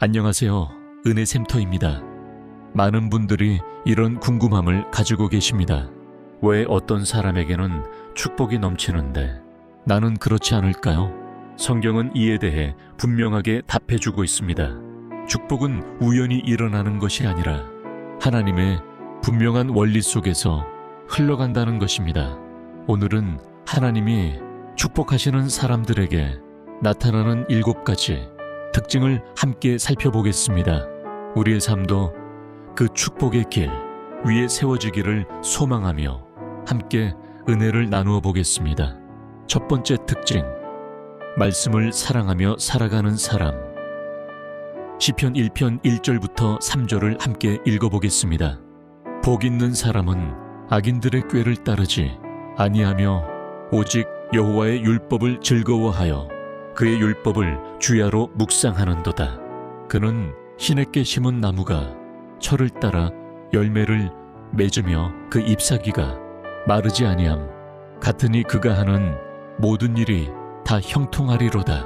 안녕하세요. 은혜샘터입니다. 많은 분들이 이런 궁금함을 가지고 계십니다. 왜 어떤 사람에게는 축복이 넘치는데 나는 그렇지 않을까요? 성경은 이에 대해 분명하게 답해주고 있습니다. 축복은 우연히 일어나는 것이 아니라 하나님의 분명한 원리 속에서 흘러간다는 것입니다. 오늘은 하나님이 축복하시는 사람들에게 나타나는 7가지 특징을 함께 살펴보겠습니다. 우리의 삶도 그 축복의 길 위에 세워지기를 소망하며 함께 은혜를 나누어 보겠습니다. 첫 번째 특징, 말씀을 사랑하며 살아가는 사람. 시편 1편 1절부터 3절을 함께 읽어보겠습니다. 복 있는 사람은 악인들의 꾀를 따르지 아니하며 오직 여호와의 율법을 즐거워하여 그의 율법을 주야로 묵상하는도다. 그는 시냇게 심은 나무가 철을 따라 열매를 맺으며 그 잎사귀가 마르지 아니함. 같으니 그가 하는 모든 일이 다 형통하리로다.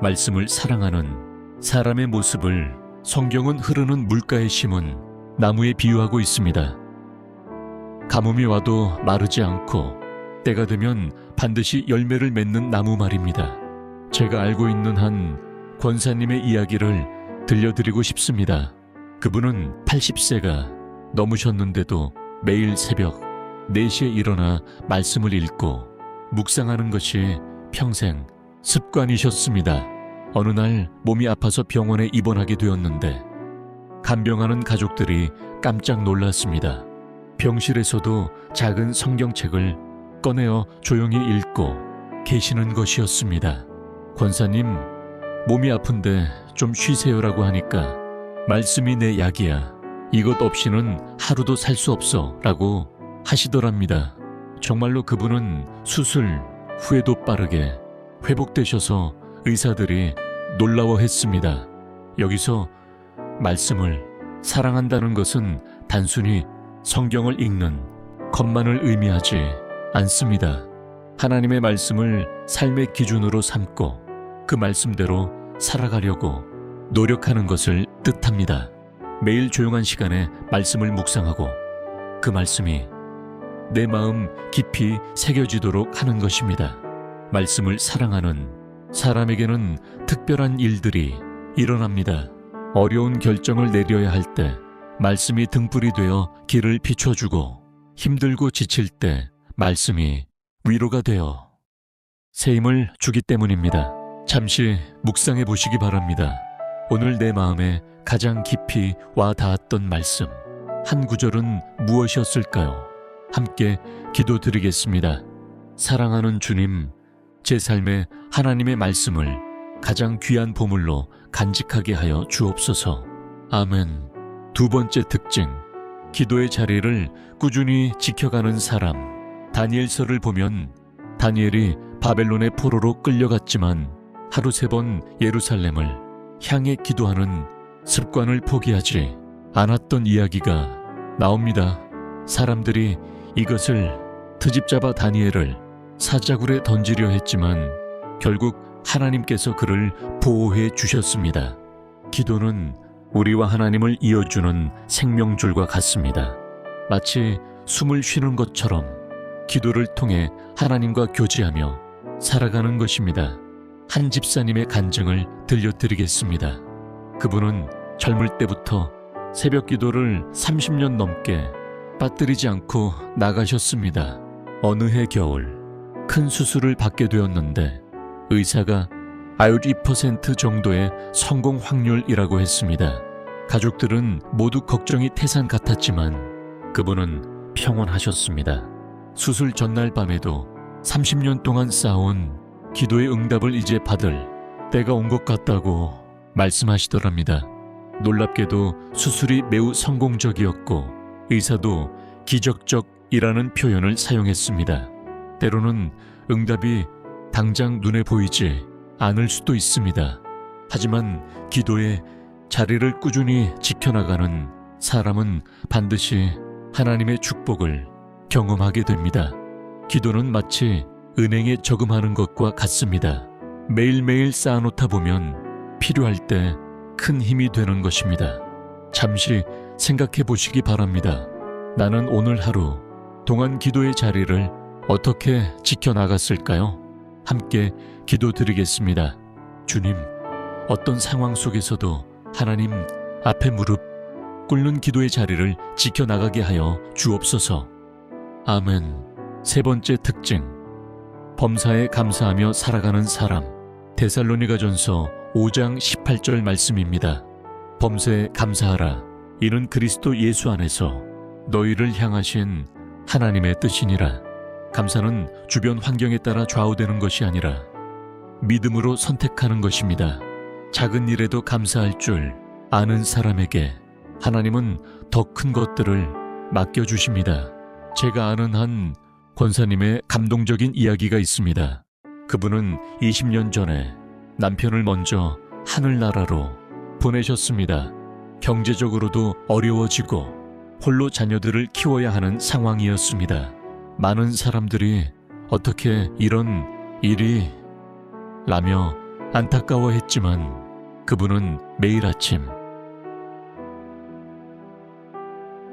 말씀을 사랑하는 사람의 모습을 성경은 흐르는 물가에 심은 나무에 비유하고 있습니다. 가뭄이 와도 마르지 않고 때가 되면 반드시 열매를 맺는 나무 말입니다. 제가 알고 있는 한 권사님의 이야기를 들려드리고 싶습니다. 그분은 80세가 넘으셨는데도 매일 새벽 4시에 일어나 말씀을 읽고 묵상하는 것이 평생 습관이셨습니다. 어느 날 몸이 아파서 병원에 입원하게 되었는데 간병하는 가족들이 깜짝 놀랐습니다. 병실에서도 작은 성경책을 꺼내어 조용히 읽고 계시는 것이었습니다. 권사님, 몸이 아픈데 좀 쉬세요라고 하니까 말씀이 내 약이야. 이것 없이는 하루도 살 수 없어 라고 하시더랍니다. 정말로 그분은 수술 후에도 빠르게 회복되셔서 의사들이 놀라워했습니다. 여기서 말씀을 사랑한다는 것은 단순히 성경을 읽는 것만을 의미하지 않습니다. 하나님의 말씀을 삶의 기준으로 삼고 그 말씀대로 살아가려고 노력하는 것을 뜻합니다. 매일 조용한 시간에 말씀을 묵상하고 그 말씀이 내 마음 깊이 새겨지도록 하는 것입니다. 말씀을 사랑하는 사람에게는 특별한 일들이 일어납니다. 어려운 결정을 내려야 할 때 말씀이 등불이 되어 길을 비춰주고 힘들고 지칠 때 말씀이 위로가 되어 새 힘을 주기 때문입니다. 잠시 묵상해 보시기 바랍니다. 오늘 내 마음에 가장 깊이 와 닿았던 말씀 한 구절은 무엇이었을까요? 함께 기도드리겠습니다. 사랑하는 주님, 제 삶에 하나님의 말씀을 가장 귀한 보물로 간직하게 하여 주옵소서. 아멘. 두 번째 특징, 기도의 자리를 꾸준히 지켜가는 사람. 다니엘서를 보면 다니엘이 바벨론의 포로로 끌려갔지만 하루 3번 예루살렘을 향해 기도하는 습관을 포기하지 않았던 이야기가 나옵니다. 사람들이 이것을 트집잡아 다니엘을 사자굴에 던지려 했지만 결국 하나님께서 그를 보호해 주셨습니다. 기도는 우리와 하나님을 이어주는 생명줄과 같습니다. 마치 숨을 쉬는 것처럼 기도를 통해 하나님과 교제하며 살아가는 것입니다. 한 집사님의 간증을 들려드리겠습니다. 그분은 젊을 때부터 새벽 기도를 30년 넘게 빠뜨리지 않고 나가셨습니다. 어느 해 겨울 큰 수술을 받게 되었는데 의사가 92% 정도의 성공 확률이라고 했습니다. 가족들은 모두 걱정이 태산 같았지만 그분은 평온하셨습니다. 수술 전날 밤에도 30년 동안 쌓아온 기도의 응답을 이제 받을 때가 온 것 같다고 말씀하시더랍니다. 놀랍게도 수술이 매우 성공적이었고 의사도 기적적이라는 표현을 사용했습니다. 때로는 응답이 당장 눈에 보이지 않을 수도 있습니다. 하지만 기도의 자리를 꾸준히 지켜나가는 사람은 반드시 하나님의 축복을 경험하게 됩니다. 기도는 마치 은행에 저금하는 것과 같습니다. 매일매일 쌓아놓다 보면 필요할 때 큰 힘이 되는 것입니다. 잠시 생각해 보시기 바랍니다. 나는 오늘 하루 동안 기도의 자리를 어떻게 지켜나갔을까요? 함께 기도드리겠습니다. 주님, 어떤 상황 속에서도 하나님 앞에 무릎 꿇는 기도의 자리를 지켜나가게 하여 주옵소서. 아멘. 세 번째 특징, 범사에 감사하며 살아가는 사람. 데살로니가전서 5장 18절 말씀입니다. 범사에 감사하라. 이는 그리스도 예수 안에서 너희를 향하신 하나님의 뜻이니라. 감사는 주변 환경에 따라 좌우되는 것이 아니라 믿음으로 선택하는 것입니다. 작은 일에도 감사할 줄 아는 사람에게 하나님은 더 큰 것들을 맡겨주십니다. 제가 아는 한 권사님의 감동적인 이야기가 있습니다. 그분은 20년 전에 남편을 먼저 하늘나라로 보내셨습니다. 경제적으로도 어려워지고 홀로 자녀들을 키워야 하는 상황이었습니다. 많은 사람들이 어떻게 이런 일이 라며 안타까워했지만 그분은 매일 아침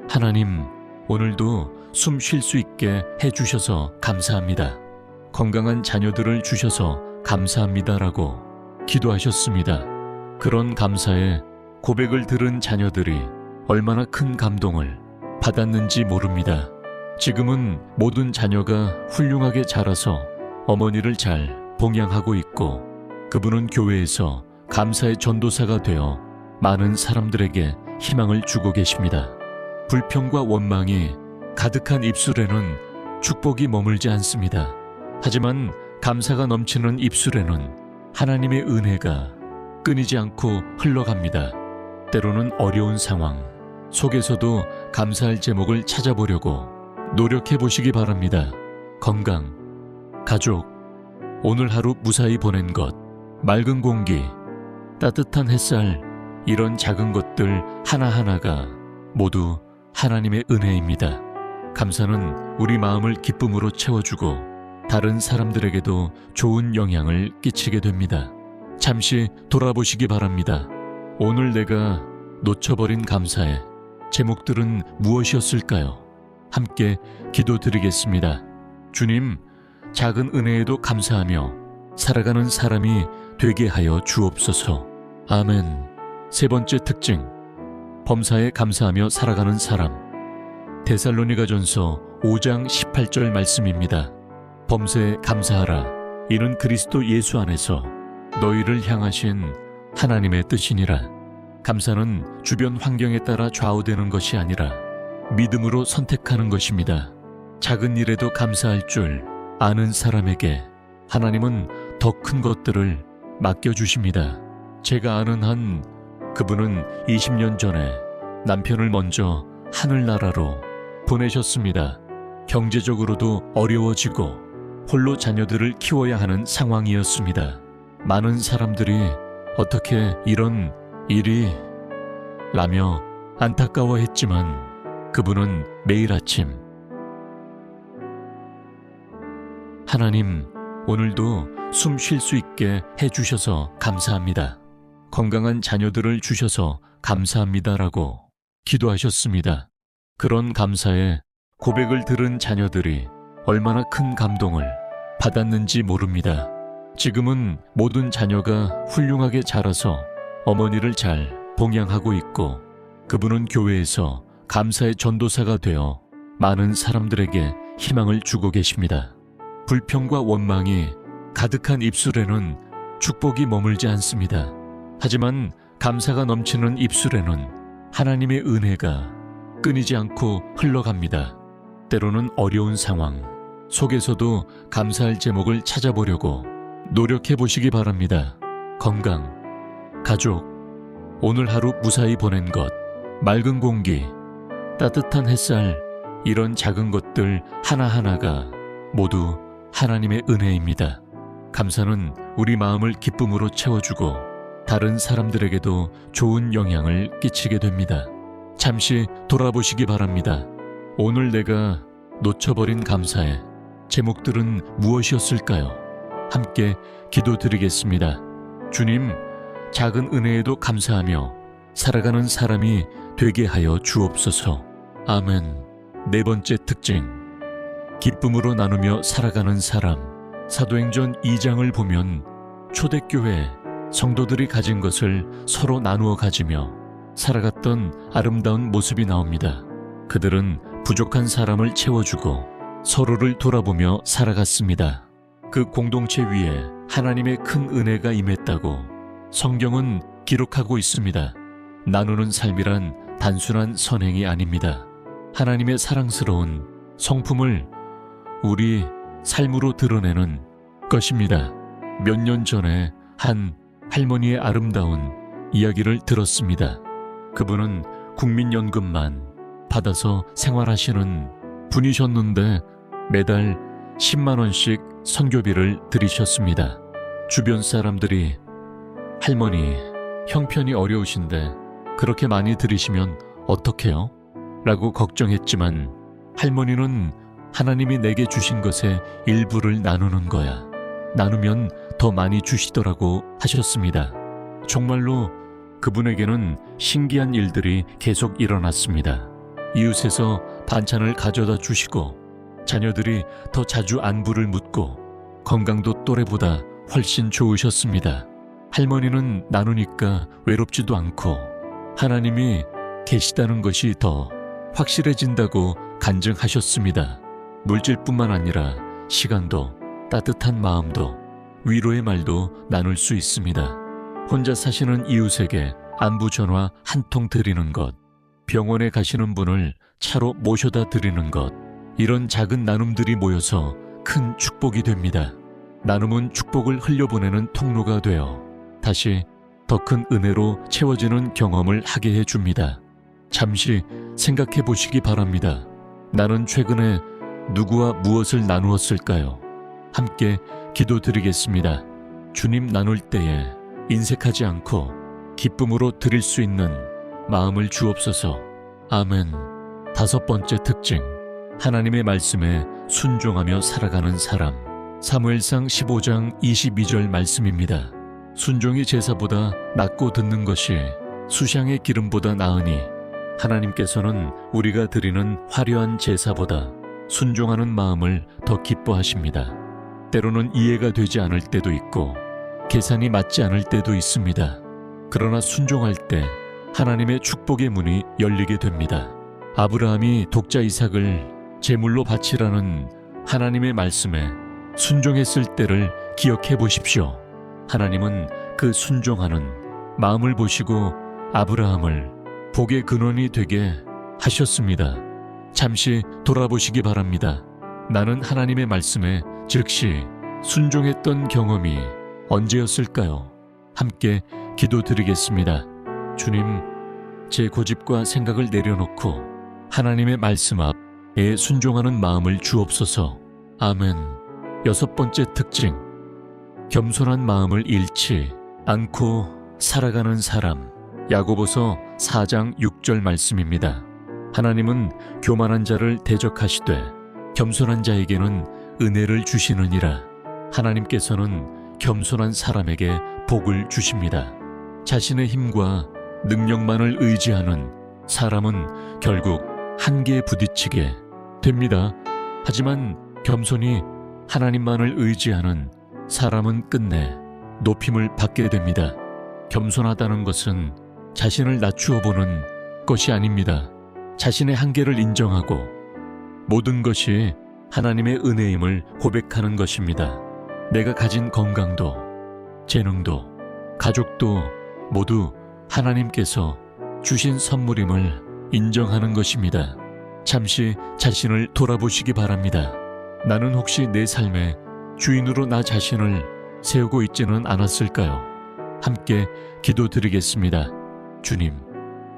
하나님, 오늘도 숨 쉴 수 있게 해주셔서 감사합니다. 건강한 자녀들을 주셔서 감사합니다라고 기도하셨습니다. 그런 감사에 고백을 들은 자녀들이 얼마나 큰 감동을 받았는지 모릅니다. 지금은 모든 자녀가 훌륭하게 자라서 어머니를 잘 봉양하고 있고 그분은 교회에서 감사의 전도사가 되어 많은 사람들에게 희망을 주고 계십니다. 불평과 원망이 가득한 입술에는 축복이 머물지 않습니다. 하지만 감사가 넘치는 입술에는 하나님의 은혜가 끊이지 않고 흘러갑니다. 때로는 어려운 상황 속에서도 감사할 제목을 찾아보려고 노력해 보시기 바랍니다. 건강, 가족, 오늘 하루 무사히 보낸 것, 맑은 공기, 따뜻한 햇살, 이런 작은 것들 하나하나가 모두 하나님의 은혜입니다. 감사는 우리 마음을 기쁨으로 채워주고 다른 사람들에게도 좋은 영향을 끼치게 됩니다. 잠시 돌아보시기 바랍니다. 오늘 내가 놓쳐버린 감사의 제목들은 무엇이었을까요? 함께 기도드리겠습니다. 주님, 작은 은혜에도 감사하며 살아가는 사람이 되게 하여 주옵소서. 아멘. 세 번째 특징, 범사에 감사하며 살아가는 사람. 데살로니가전서 5장 18절 말씀입니다. 범사에 감사하라. 이는 그리스도 예수 안에서 너희를 향하신 하나님의 뜻이니라. 감사는 주변 환경에 따라 좌우되는 것이 아니라 믿음으로 선택하는 것입니다. 작은 일에도 감사할 줄 아는 사람에게 하나님은 더 큰 것들을 맡겨주십니다. 제가 아는 한 그분은 20년 전에 남편을 먼저 하늘나라로 보내셨습니다. 경제적으로도 어려워지고 홀로 자녀들을 키워야 하는 상황이었습니다. 많은 사람들이 어떻게 이런 일이 라며 안타까워했지만 그분은 매일 아침 하나님, 오늘도 숨 쉴 수 있게 해주셔서 감사합니다. 건강한 자녀들을 주셔서 감사합니다라고 기도하셨습니다. 그런 감사에 고백을 들은 자녀들이 얼마나 큰 감동을 받았는지 모릅니다. 지금은 모든 자녀가 훌륭하게 자라서 어머니를 잘 봉양하고 있고 그분은 교회에서 감사의 전도사가 되어 많은 사람들에게 희망을 주고 계십니다. 불평과 원망이 가득한 입술에는 축복이 머물지 않습니다. 하지만 감사가 넘치는 입술에는 하나님의 은혜가 끊이지 않고 흘러갑니다. 때로는 어려운 상황 속에서도 감사할 제목을 찾아보려고 노력해 보시기 바랍니다. 건강, 가족, 오늘 하루 무사히 보낸 것, 맑은 공기, 따뜻한 햇살, 이런 작은 것들 하나하나가 모두 하나님의 은혜입니다. 감사는 우리 마음을 기쁨으로 채워주고 다른 사람들에게도 좋은 영향을 끼치게 됩니다. 잠시 돌아보시기 바랍니다. 오늘 내가 놓쳐버린 감사의 제목들은 무엇이었을까요? 함께 기도드리겠습니다. 주님, 작은 은혜에도 감사하며 살아가는 사람이 되게 하여 주옵소서. 아멘. 네 번째 특징, 기쁨으로 나누며 살아가는 사람. 사도행전 2장을 보면 초대교회 성도들이 가진 것을 서로 나누어 가지며 살아갔던 아름다운 모습이 나옵니다. 그들은 부족한 사람을 채워주고 서로를 돌아보며 살아갔습니다. 그 공동체 위에 하나님의 큰 은혜가 임했다고 성경은 기록하고 있습니다. 나누는 삶이란 단순한 선행이 아닙니다. 하나님의 사랑스러운 성품을 우리 삶으로 드러내는 것입니다. 몇 년 전에 한 할머니의 아름다운 이야기를 들었습니다. 그분은 국민연금만 받아서 생활하시는 분이셨는데 매달 10만 원씩 선교비를 들이셨습니다. 주변 사람들이 할머니, 형편이 어려우신데 그렇게 많이 들이시면 어떡해요? 라고 걱정했지만 할머니는 하나님이 내게 주신 것의 일부를 나누는 거야. 나누면 더 많이 주시더라고 하셨습니다. 정말로 그분에게는 신기한 일들이 계속 일어났습니다. 이웃에서 반찬을 가져다 주시고 자녀들이 더 자주 안부를 묻고 건강도 또래보다 훨씬 좋으셨습니다. 할머니는 나누니까 외롭지도 않고 하나님이 계시다는 것이 더 확실해진다고 간증하셨습니다. 물질뿐만 아니라 시간도 따뜻한 마음도 위로의 말도 나눌 수 있습니다. 혼자 사시는 이웃에게 안부 전화 한 통 드리는 것, 병원에 가시는 분을 차로 모셔다 드리는 것, 이런 작은 나눔들이 모여서 큰 축복이 됩니다. 나눔은 축복을 흘려보내는 통로가 되어 다시 더 큰 은혜로 채워지는 경험을 하게 해줍니다. 잠시 생각해 보시기 바랍니다. 나는 최근에 누구와 무엇을 나누었을까요? 함께 기도드리겠습니다. 주님, 나눌 때에 인색하지 않고 기쁨으로 드릴 수 있는 마음을 주옵소서. 아멘. 다섯 번째 특징, 하나님의 말씀에 순종하며 살아가는 사람. 사무엘상 15장 22절 말씀입니다. 순종이 제사보다 낫고 듣는 것이 수향의 기름보다 나으니 하나님께서는 우리가 드리는 화려한 제사보다 순종하는 마음을 더 기뻐하십니다. 때로는 이해가 되지 않을 때도 있고 계산이 맞지 않을 때도 있습니다. 그러나 순종할 때 하나님의 축복의 문이 열리게 됩니다. 아브라함이 독자 이삭을 제물로 바치라는 하나님의 말씀에 순종했을 때를 기억해 보십시오. 하나님은 그 순종하는 마음을 보시고 아브라함을 복의 근원이 되게 하셨습니다. 잠시 돌아보시기 바랍니다. 나는 하나님의 말씀에 즉시 순종했던 경험이 언제였을까요? 함께 기도드리겠습니다. 주님, 제 고집과 생각을 내려놓고 하나님의 말씀 앞에 순종하는 마음을 주옵소서. 아멘. 여섯 번째 특징, 겸손한 마음을 잃지 않고 살아가는 사람. 야고보서 4장 6절 말씀입니다. 하나님은 교만한 자를 대적하시되 겸손한 자에게는 은혜를 주시느니라. 하나님께서는 겸손한 사람에게 복을 주십니다. 자신의 힘과 능력만을 의지하는 사람은 결국 한계에 부딪히게 됩니다. 하지만 겸손히 하나님만을 의지하는 사람은 끝내 높임을 받게 됩니다. 겸손하다는 것은 자신을 낮추어 보는 것이 아닙니다. 자신의 한계를 인정하고 모든 것이 하나님의 은혜임을 고백하는 것입니다. 내가 가진 건강도, 재능도, 가족도 모두 하나님께서 주신 선물임을 인정하는 것입니다. 잠시 자신을 돌아보시기 바랍니다. 나는 혹시 내 삶의 주인으로 나 자신을 세우고 있지는 않았을까요? 함께 기도드리겠습니다. 주님,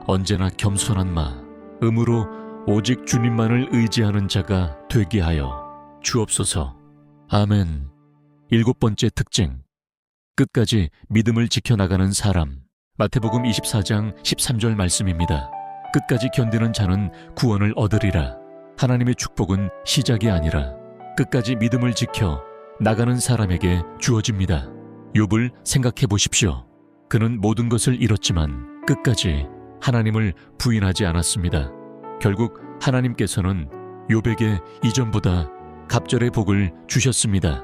언제나 겸손한 마음으로 오직 주님만을 의지하는 자가 되게 하여 주옵소서. 아멘. 일곱 번째 특징, 끝까지 믿음을 지켜나가는 사람. 마태복음 24장 13절 말씀입니다. 끝까지 견디는 자는 구원을 얻으리라. 하나님의 축복은 시작이 아니라 끝까지 믿음을 지켜 나가는 사람에게 주어집니다. 욥을 생각해 보십시오. 그는 모든 것을 잃었지만 끝까지 하나님을 부인하지 않았습니다. 결국 하나님께서는 욥에게 이전보다 갑절의 복을 주셨습니다.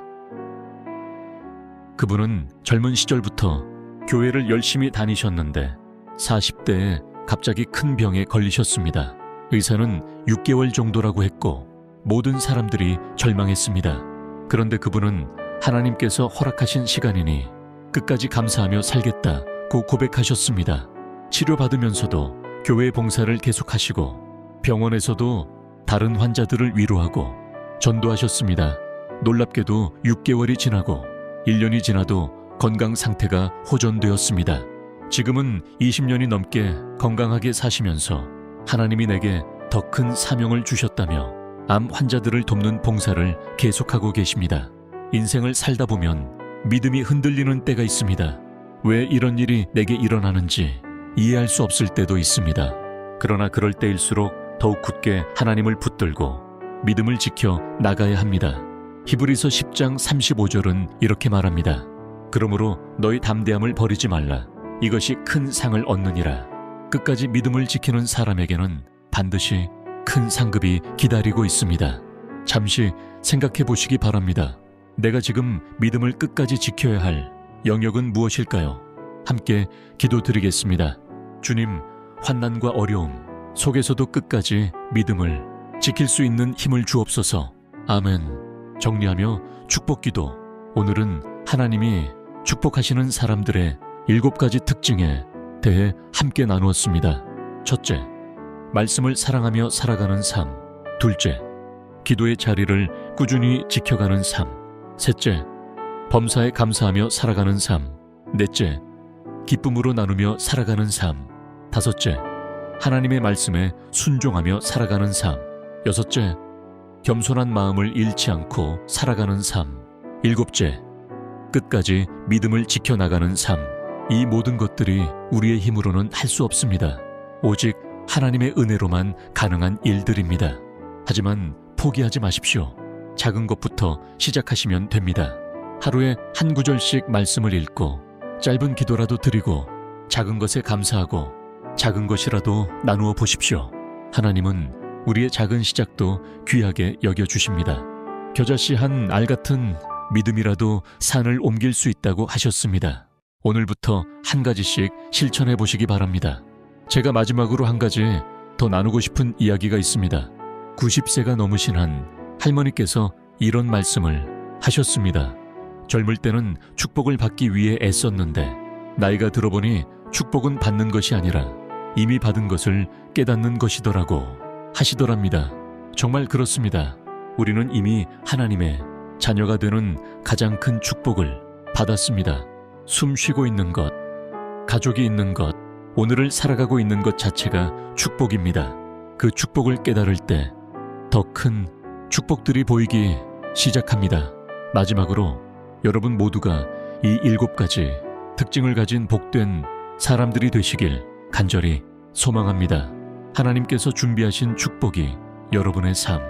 그분은 젊은 시절부터 교회를 열심히 다니셨는데 40대에 갑자기 큰 병에 걸리셨습니다. 의사는 6개월 정도라고 했고 모든 사람들이 절망했습니다. 그런데 그분은 하나님께서 허락하신 시간이니 끝까지 감사하며 살겠다고 고백하셨습니다. 치료받으면서도 교회 봉사를 계속하시고 병원에서도 다른 환자들을 위로하고 전도하셨습니다. 놀랍게도 6개월이 지나고 1년이 지나도 건강 상태가 호전되었습니다. 지금은 20년이 넘게 건강하게 사시면서 하나님이 내게 더 큰 사명을 주셨다며 암 환자들을 돕는 봉사를 계속하고 계십니다. 인생을 살다 보면 믿음이 흔들리는 때가 있습니다. 왜 이런 일이 내게 일어나는지 이해할 수 없을 때도 있습니다. 그러나 그럴 때일수록 더욱 굳게 하나님을 붙들고 믿음을 지켜 나가야 합니다. 히브리서 10장 35절은 이렇게 말합니다. 그러므로 너희 담대함을 버리지 말라. 이것이 큰 상을 얻느니라. 끝까지 믿음을 지키는 사람에게는 반드시 큰 상급이 기다리고 있습니다. 잠시 생각해 보시기 바랍니다. 내가 지금 믿음을 끝까지 지켜야 할 영역은 무엇일까요? 함께 기도드리겠습니다. 주님, 환난과 어려움 속에서도 끝까지 믿음을 지킬 수 있는 힘을 주옵소서. 아멘. 정리하며 축복기도. 오늘은 하나님이 축복하시는 사람들의 7가지 특징에 대해 함께 나누었습니다. 첫째, 말씀을 사랑하며 살아가는 삶. 둘째, 기도의 자리를 꾸준히 지켜가는 삶. 셋째, 범사에 감사하며 살아가는 삶. 넷째, 기쁨으로 나누며 살아가는 삶. 다섯째, 하나님의 말씀에 순종하며 살아가는 삶. 여섯째, 겸손한 마음을 잃지 않고 살아가는 삶. 일곱째, 끝까지 믿음을 지켜나가는 삶. 이 모든 것들이 우리의 힘으로는 할 수 없습니다. 오직 하나님의 은혜로만 가능한 일들입니다. 하지만 포기하지 마십시오. 작은 것부터 시작하시면 됩니다. 하루에 한 구절씩 말씀을 읽고 짧은 기도라도 드리고 작은 것에 감사하고 작은 것이라도 나누어 보십시오. 하나님은 우리의 작은 시작도 귀하게 여겨주십니다. 겨자씨 한 알 같은 믿음이라도 산을 옮길 수 있다고 하셨습니다. 오늘부터 한 가지씩 실천해 보시기 바랍니다. 제가 마지막으로 한 가지 더 나누고 싶은 이야기가 있습니다. 90세가 넘으신 한 할머니께서 이런 말씀을 하셨습니다. 젊을 때는 축복을 받기 위해 애썼는데 나이가 들어보니 축복은 받는 것이 아니라 이미 받은 것을 깨닫는 것이더라고 하시더랍니다. 정말 그렇습니다. 우리는 이미 하나님의 자녀가 되는 가장 큰 축복을 받았습니다. 숨 쉬고 있는 것, 가족이 있는 것, 오늘을 살아가고 있는 것 자체가 축복입니다. 그 축복을 깨달을 때 더 큰 축복들이 보이기 시작합니다. 마지막으로 여러분 모두가 이 7가지 특징을 가진 복된 사람들이 되시길 간절히 소망합니다. 하나님께서 준비하신 축복이 여러분의 삶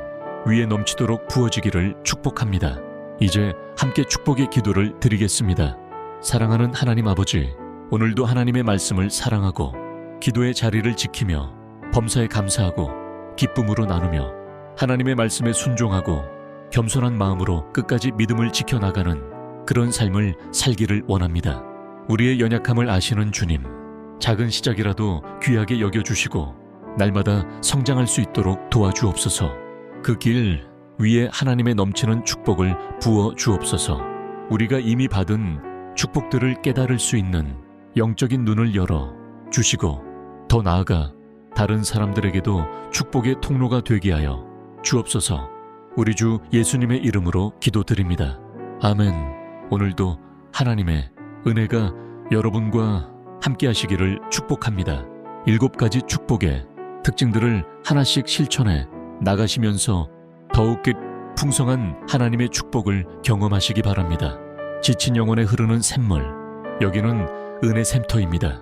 위에 넘치도록 부어지기를 축복합니다. 이제 함께 축복의 기도를 드리겠습니다. 사랑하는 하나님 아버지, 오늘도 하나님의 말씀을 사랑하고 기도의 자리를 지키며 범사에 감사하고 기쁨으로 나누며 하나님의 말씀에 순종하고 겸손한 마음으로 끝까지 믿음을 지켜나가는 그런 삶을 살기를 원합니다. 우리의 연약함을 아시는 주님, 작은 시작이라도 귀하게 여겨주시고 날마다 성장할 수 있도록 도와주옵소서. 그 길 위에 하나님의 넘치는 축복을 부어 주옵소서. 우리가 이미 받은 축복들을 깨달을 수 있는 영적인 눈을 열어 주시고 더 나아가 다른 사람들에게도 축복의 통로가 되게 하여 주옵소서. 우리 주 예수님의 이름으로 기도드립니다. 아멘. 오늘도 하나님의 은혜가 여러분과 함께 하시기를 축복합니다. 7가지 축복의 특징들을 하나씩 실천해 나가시면서 더욱 풍성한 하나님의 축복을 경험하시기 바랍니다. 지친 영혼에 흐르는 샘물, 여기는 은혜 샘터입니다.